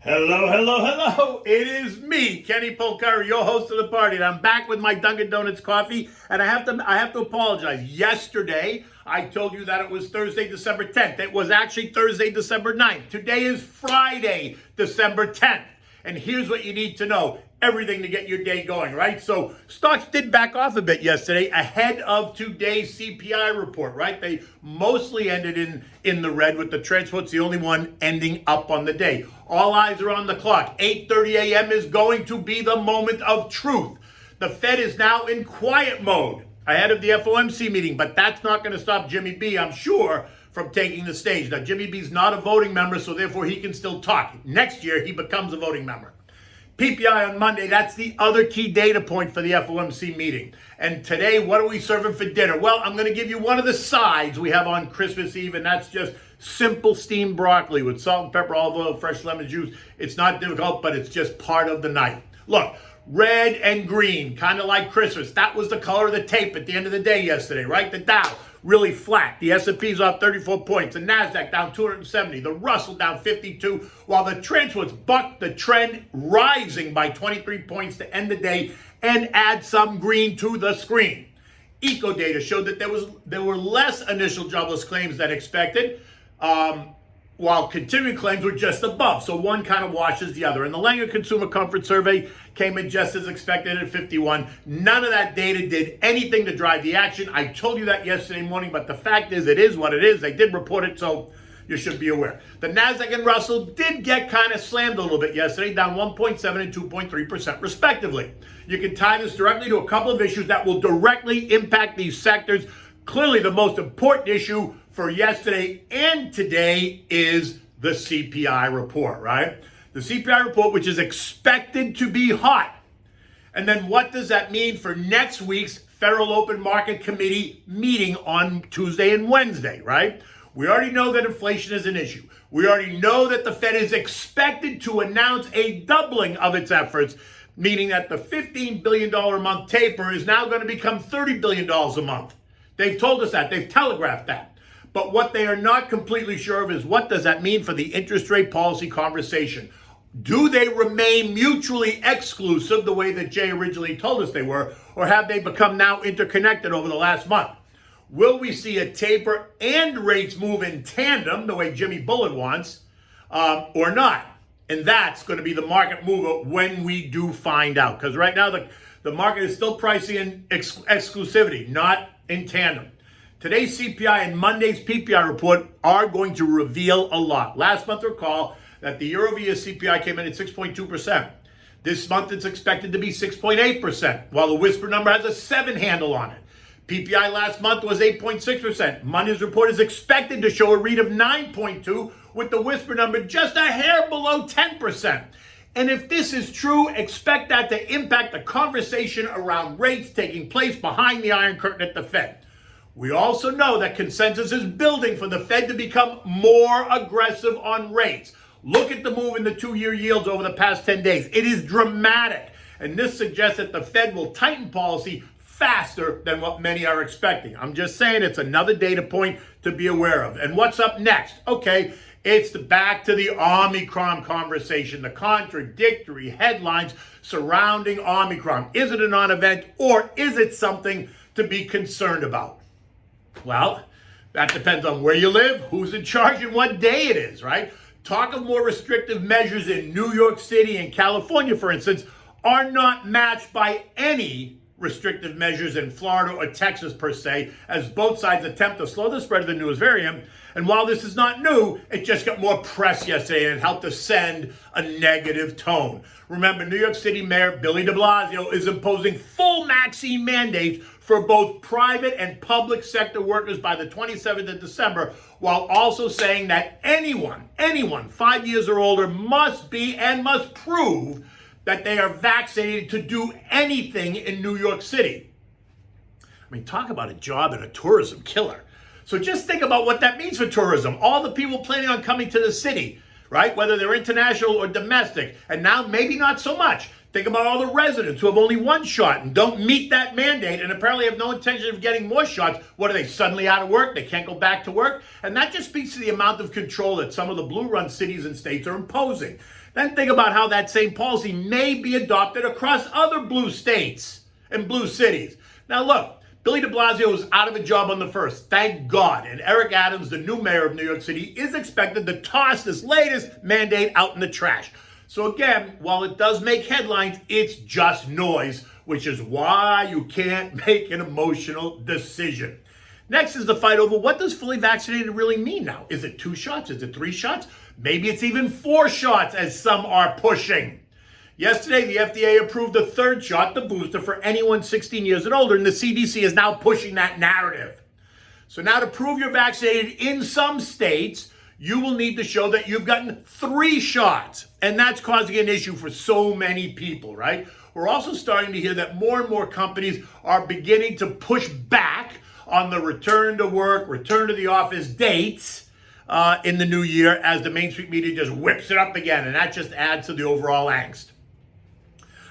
Hello, hello, hello. It is me, Kenny Polcari, your host of the party. And I'm back with my Dunkin' Donuts coffee. And I have to apologize. Yesterday, I told you that it was Thursday, December 10th. It was actually Thursday, December 9th. Today is Friday, December 10th. And here's what you need to know. Everything to get your day going, right? So stocks did back off a bit yesterday ahead of today's CPI report, right? They mostly ended in the red, with the transport's the only one ending up on the day. All eyes are on the clock. 8:30 a.m. is going to be the moment of truth. The Fed is now in quiet mode ahead of the FOMC meeting, but that's not going to stop Jimmy B, I'm sure, from taking the stage. Now, Jimmy B's not a voting member, so therefore he can still talk. Next year, he becomes a voting member. PPI on Monday, that's the other key data point for the FOMC meeting. And today, what are we serving for dinner? Well, I'm going to give you one of the sides we have on Christmas Eve, and that's just simple steamed broccoli with salt and pepper, olive oil, fresh lemon juice. It's not difficult, but it's just part of the night. Look, red and green, kind of like Christmas. That was the color of the tape at the end of the day yesterday, right? The Dow really flat. The S&P's off 34 points. The NASDAQ down 270. The Russell down 52. While the transports bucked the trend, rising by 23 points to end the day and add some green to the screen. Eco data showed that there were less initial jobless claims than expected, while continuing claims were just above. So one kind of washes the other. And the Langer Consumer Comfort Survey came in just as expected at 51. None of that data did anything to drive the action. I told you that yesterday morning, but the fact is, it is what it is. They did report it, so you should be aware. The NASDAQ and Russell did get kind of slammed a little bit yesterday, down 1.7 and 2.3% respectively. You can tie this directly to a couple of issues that will directly impact these sectors. Clearly, the most important issue for yesterday and today is the CPI report, right? The CPI report, which is expected to be hot. And then what does that mean for next week's Federal Open Market Committee meeting on Tuesday and Wednesday, right? We already know that inflation is an issue. We already know that the Fed is expected to announce a doubling of its efforts, meaning that the $15 billion a month taper is now going to become $30 billion a month. They've told us that. They've telegraphed that. But what they are not completely sure of is, what does that mean for the interest rate policy conversation? Do they remain mutually exclusive the way that Jay originally told us they were, or have they become now interconnected over the last month? Will we see a taper and rates move in tandem the way Jimmy Bullard wants, or not? And that's going to be the market mover when we do find out. Because right now the market is still pricing in exclusivity, not in tandem. Today's CPI and Monday's PPI report are going to reveal a lot. Last month, recall that the year-over-year CPI came in at 6.2%. This month, it's expected to be 6.8%, while the whisper number has a 7 handle on it. PPI last month was 8.6%. Monday's report is expected to show a read of 9.2, with the whisper number just a hair below 10%. And if this is true, expect that to impact the conversation around rates taking place behind the Iron Curtain at the Fed. We also know that consensus is building for the Fed to become more aggressive on rates. Look at the move in the 2-year yields over the past 10 days. It is dramatic. And this suggests that the Fed will tighten policy faster than what many are expecting. I'm just saying, it's another data point to be aware of. And what's up next? Okay, it's back to the Omicron conversation, the contradictory headlines surrounding Omicron. Is it a non-event, or is it something to be concerned about? Well, that depends on where you live, who's in charge, and what day it is, right? Talk of more restrictive measures in New York City and California, for instance, are not matched by any restrictive measures in Florida or Texas per se, as both sides attempt to slow the spread of the newest variant. And while this is not new, it just got more press yesterday and it helped to send a negative tone. Remember, New York City Mayor Billy de Blasio is imposing full vaccine mandates for both private and public sector workers by the 27th of December, while also saying that anyone 5 years or older must be and must prove that they are vaccinated to do anything in New York City. I mean, talk about a job and a tourism killer. So just think about what that means for tourism. All the people planning on coming to the city, right? Whether they're international or domestic, and now maybe not so much. Think about all the residents who have only one shot and don't meet that mandate and apparently have no intention of getting more shots. What, are they suddenly out of work? They can't go back to work? And that just speaks to the amount of control that some of the blue-run cities and states are imposing. Then think about how that same policy may be adopted across other blue states and blue cities. Now look, Billy de Blasio was out of a job on the 1st, thank God. And Eric Adams, the new mayor of New York City, is expected to toss this latest mandate out in the trash. So again, while it does make headlines, it's just noise, which is why you can't make an emotional decision. Next is the fight over what does fully vaccinated really mean now? Is it 2 shots? Is it 3 shots? Maybe it's even 4 shots, as some are pushing. Yesterday, the FDA approved the 3rd shot, the booster, for anyone 16 years and older, and the CDC is now pushing that narrative. So now to prove you're vaccinated in some states, you will need to show that you've gotten 3 shots. And that's causing an issue for so many people, right? We're also starting to hear that more and more companies are beginning to push back on the return to work, return to the office dates in the new year as the Main Street media just whips it up again. And that just adds to the overall angst.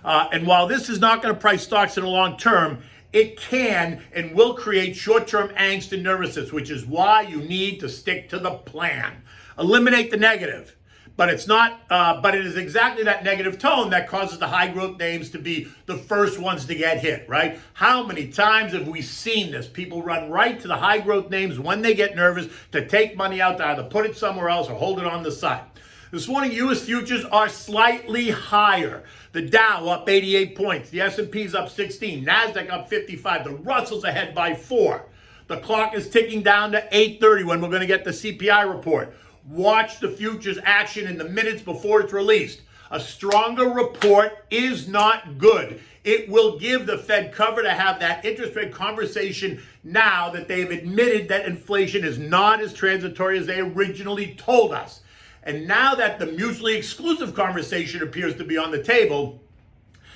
And while this is not going to price stocks in the long term, it can and will create short-term angst and nervousness, which is why you need to stick to the plan. Eliminate the negative. But it's not. But it is exactly that negative tone that causes the high-growth names to be the first ones to get hit, right? How many times have we seen this? People run right to the high-growth names when they get nervous to take money out to either put it somewhere else or hold it on the side. This morning, U.S. futures are slightly higher. The Dow up 88 points. The S&P's up 16. NASDAQ up 55. The Russell's ahead by 4. The clock is ticking down to 8:30 when we're going to get the CPI report. Watch the futures action in the minutes before it's released. A stronger report is not good. It will give the Fed cover to have that interest rate conversation now that they've admitted that inflation is not as transitory as they originally told us. And now that the mutually exclusive conversation appears to be on the table,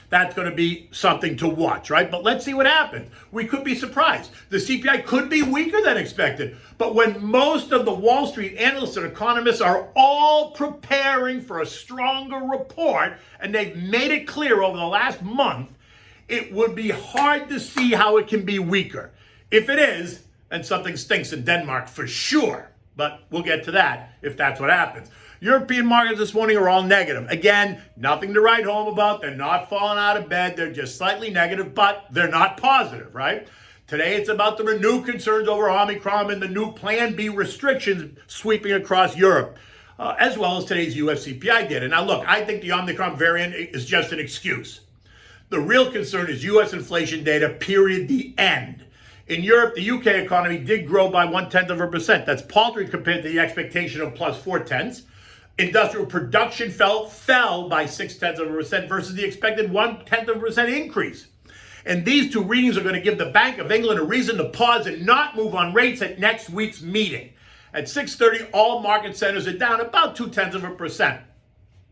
that's going to be something to watch, right? But let's see what happens. We could be surprised. The CPI could be weaker than expected. But when most of the Wall Street analysts and economists are all preparing for a stronger report, and they've made it clear over the last month, it would be hard to see how it can be weaker. If it is, then something stinks in Denmark for sure. But we'll get to that if that's what happens. European markets this morning are all negative. Again, nothing to write home about. They're not falling out of bed. They're just slightly negative, but they're not positive, right? Today, it's about the renewed concerns over Omicron and the new Plan B restrictions sweeping across Europe, as well as today's US CPI data. Now, look, I think the Omicron variant is just an excuse. The real concern is US inflation data, period, the end. In Europe, the UK economy did grow by 0.1%. That's paltry compared to the expectation of plus 0.4. Industrial production fell by 0.6% versus the expected 0.1% increase. And these 2 readings are going to give the Bank of England a reason to pause and not move on rates at next week's meeting. At 6:30, all market centers are down about 0.2%.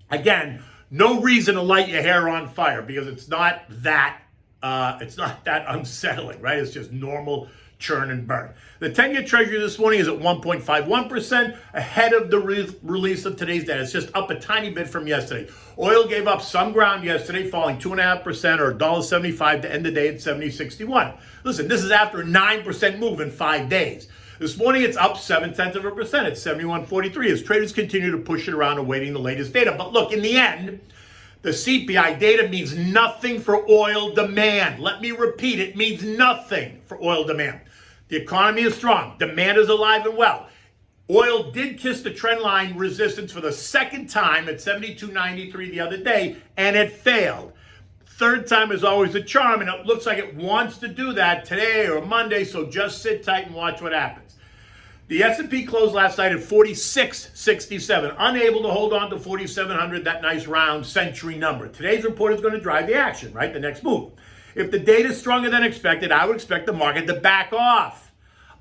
Again, no reason to light your hair on fire because it's not that unsettling, right? It's just normal churn and burn. The 10-year Treasury this morning is at 1.51%, ahead of the release of today's data. It's just up a tiny bit from yesterday. Oil gave up some ground yesterday, falling 2.5% or $1.75 to end the day at $70.61. Listen, this is after a 9% move in 5 days. This morning, it's up 0.7% at 71.43 as traders continue to push it around awaiting the latest data. But look, in the end, the CPI data means nothing for oil demand. Let me repeat, it means nothing for oil demand. The economy is strong. Demand is alive and well. Oil did kiss the trend line resistance for the 2nd time at 72.93 the other day, and it failed. 3rd time is always a charm, and it looks like it wants to do that today or Monday, so just sit tight and watch what happens. The S&P closed last night at 46.67, unable to hold on to 4,700, that nice round century number. Today's report is going to drive the action, right? The next move. If the data is stronger than expected, I would expect the market to back off.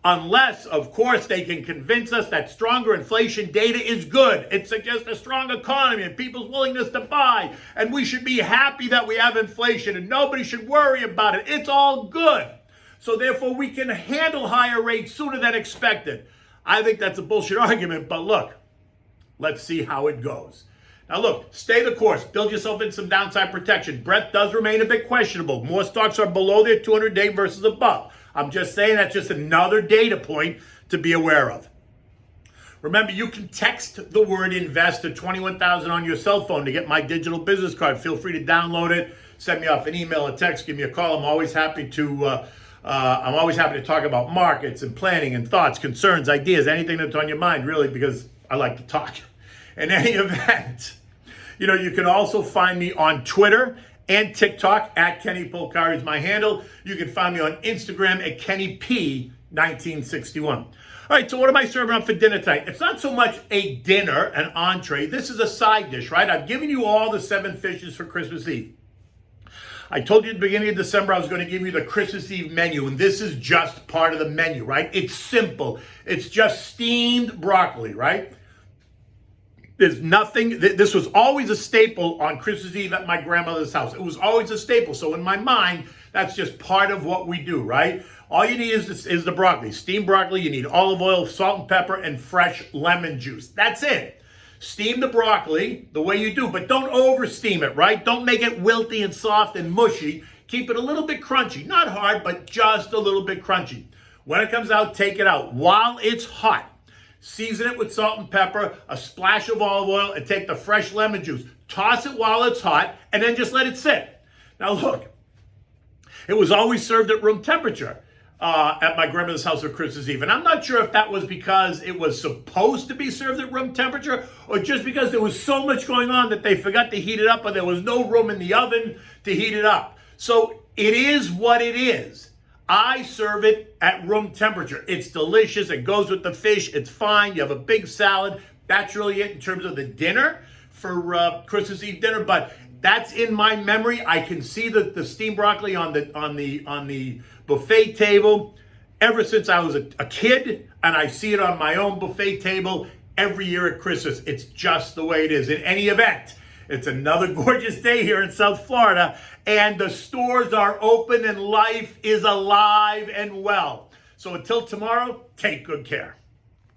Unless, of course, they can convince us that stronger inflation data is good. It suggests a strong economy and people's willingness to buy. And we should be happy that we have inflation and nobody should worry about it. It's all good. So therefore, we can handle higher rates sooner than expected. I think that's a bullshit argument, but look, let's see how it goes. Now look, stay the course. Build yourself in some downside protection. Breadth does remain a bit questionable. More stocks are below their 200-day versus above. I'm just saying that's just another data point to be aware of. Remember, you can text the word invest to 21,000 on your cell phone to get my digital business card. Feel free to download it. Send me off an email, a text, give me a call. I'm always happy to talk about markets and planning and thoughts, concerns, ideas, anything that's on your mind, really, because I like to talk. In any event, you can also find me on Twitter and TikTok at Kenny Polcari is my handle. You can find me on Instagram at KennyP1961. All right, so what am I serving up for dinner tonight? It's not so much a dinner, an entree. This is a side dish, right? I've given you all the 7 fishes for Christmas Eve. I told you at the beginning of December I was going to give you the Christmas Eve menu, and this is just part of the menu, right? It's simple. It's just steamed broccoli, right? There's nothing, this was always a staple on Christmas Eve at my grandmother's house. It was always a staple. So in my mind, that's just part of what we do, right? All you need is the broccoli. Steamed broccoli, you need olive oil, salt and pepper, and fresh lemon juice. That's it. Steam the broccoli the way you do, but don't over steam it, right? Don't make it wilty and soft and mushy. Keep it a little bit crunchy. Not hard, but just a little bit crunchy. When it comes out, take it out. While it's hot, season it with salt and pepper, a splash of olive oil, and take the fresh lemon juice. Toss it while it's hot, and then just let it sit. Now look, it was always served at room temperature at my grandmother's house for Christmas Eve. And I'm not sure if that was because it was supposed to be served at room temperature or just because there was so much going on that they forgot to heat it up or there was no room in the oven to heat it up. So it is what it is. I serve it at room temperature. It's delicious. It goes with the fish. It's fine. You have a big salad. That's really it in terms of the dinner for Christmas Eve dinner. But that's in my memory. I can see the steamed broccoli on the buffet table ever since I was a kid, and I see it on my own buffet table every year at Christmas. It's just the way it is. In any event, it's another gorgeous day here in South Florida, and the stores are open and life is alive and well. So until tomorrow, take good care.